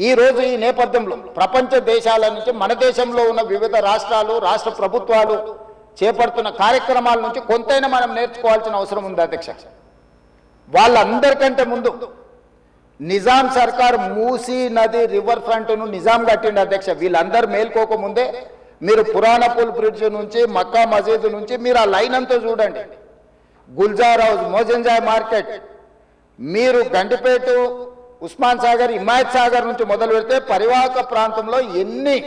ఈ రోజు ఈ నేపథ్యంలో ప్రపంచ దేశాల నుంచి మన దేశంలో ఉన్న వివిధ రాష్ట్రాలు రాష్ట్ర ప్రభుత్వాలు చేపడుతున్న కార్యక్రమాల నుంచి కొంతైనా మనం నేర్చుకోవాల్సిన అవసరం ఉంది అధ్యక్ష. వాళ్ళందరికంటే ముందు నిజాం సర్కార్ మూసీ నది రివర్ ఫ్రంట్ను నిజాం కట్టిండు అధ్యక్ష. వీళ్ళందరూ మేల్కోకముందే మీరు పురాణపూల్ బ్రిడ్జ్ నుంచి మక్కా మసీదు నుంచి మీరు ఆ లైన్ అంతా చూడండి. గుల్జార్ హౌస్, మోజంజాయ్ మార్కెట్, మీరు గండిపేట, ఉస్మాన్ సాగర్, హిమాయత్ సాగర్ నుంచి మొదలు పెడితే పరివాహక ప్రాంతంలో ఎన్ని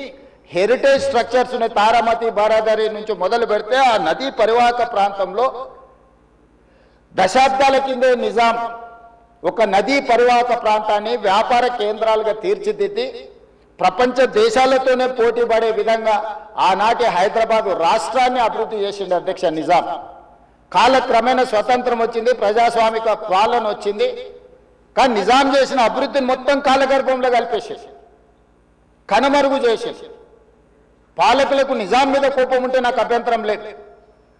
హెరిటేజ్ స్ట్రక్చర్స్ ఉన్నాయి. తారామతి, బారాదరి నుంచి మొదలు పెడితే ఆ నదీ పరివాహక ప్రాంతంలో దశాబ్దాల కిందే నిజాం ఒక నదీ పరివాహక ప్రాంతాన్ని వ్యాపార కేంద్రాలుగా తీర్చిదిద్ది ప్రపంచ దేశాలతోనే పోటీ పడే విధంగా ఆనాటి హైదరాబాద్ రాష్ట్రాన్ని అభివృద్ధి చేసిండు అధ్యక్ష నిజాం. కాలక్రమేణా స్వతంత్రం వచ్చింది, ప్రజాస్వామిక పాలన వచ్చింది. కానీ నిజాం చేసిన అభివృద్ధిని మొత్తం కాలగర్భంలో కలిపేసేసి కనుమరుగు చేసేసి పాలకులకు నిజాం మీద కోపం ఉంటే నాకు అభ్యంతరం లేదు.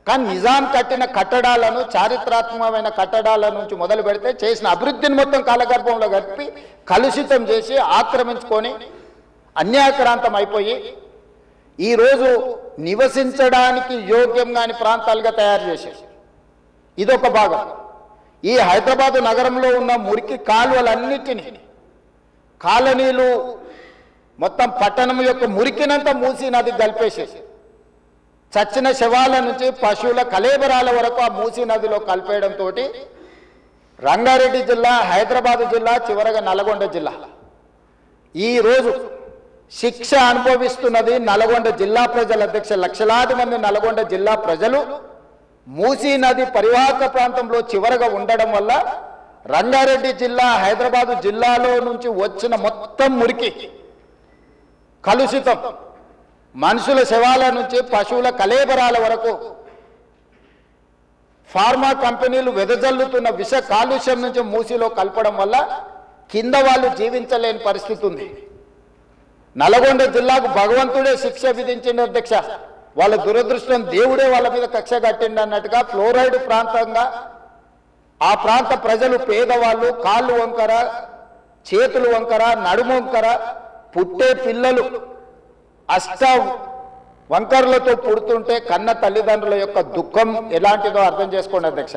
కానీ నిజాం కట్టిన కట్టడాలను, చారిత్రాత్మకమైన కట్టడాల నుంచి మొదలు పెడితే చేసిన అభివృద్ధిని మొత్తం కాలగర్భంలో కలిపి కలుషితం చేసి ఆక్రమించుకొని అన్యాయక్రాంతం అయిపోయి ఈరోజు నివసించడానికి యోగ్యం కాని ప్రాంతాలుగా తయారు చేసేసి ఇదొక భాగం. ఈ హైదరాబాదు నగరంలో ఉన్న మురికి కాలువలన్నిటినీ కాలనీలు మొత్తం పట్టణం యొక్క మురికినంతా మూసీ నది కలిపేసేసి చచ్చిన శవాల నుంచి పశువుల కలేబరాల వరకు ఆ మూసీ నదిలో కలిపేయడంతో రంగారెడ్డి జిల్లా, హైదరాబాదు జిల్లా, చివరగా నల్గొండ జిల్లా ఈరోజు శిక్ష అనుభవిస్తున్నది నల్గొండ జిల్లా ప్రజల అధ్యక్ష. లక్షలాది మంది నల్గొండ జిల్లా ప్రజలు మూసీ నది పరివాహక ప్రాంతంలో చివరగా ఉండడం వల్ల రంగారెడ్డి జిల్లా, హైదరాబాదు జిల్లాలో నుంచి వచ్చిన మొత్తం మురికి కలుషితం మనుషుల శవాల నుంచి పశువుల కలేబరాల వరకు ఫార్మా కంపెనీలు వెదజల్లుతున్న విష కాలుష్యం నుంచి మూసీలో కలపడం వల్ల కింద వాళ్ళు జీవించలేని పరిస్థితి ఉంది. నల్గొండ జిల్లాకు భగవంతుడే శిక్ష విధించింది అధ్యక్ష. వాళ్ళ దురదృష్టం, దేవుడే వాళ్ళ మీద కక్ష కట్టిండి అన్నట్టుగా ఫ్లోరైడ్ ప్రాంతంగా ఆ ప్రాంత ప్రజలు పేదవాళ్ళు కాళ్ళు వంకర, చేతులు వంకర, నడుము వంకర, పుట్టే పిల్లలు అష్ట వంకర్లతో పుడుతుంటే కన్న తల్లిదండ్రుల యొక్క దుఃఖం ఎలాంటిదో అర్థం చేసుకోండి అధ్యక్ష.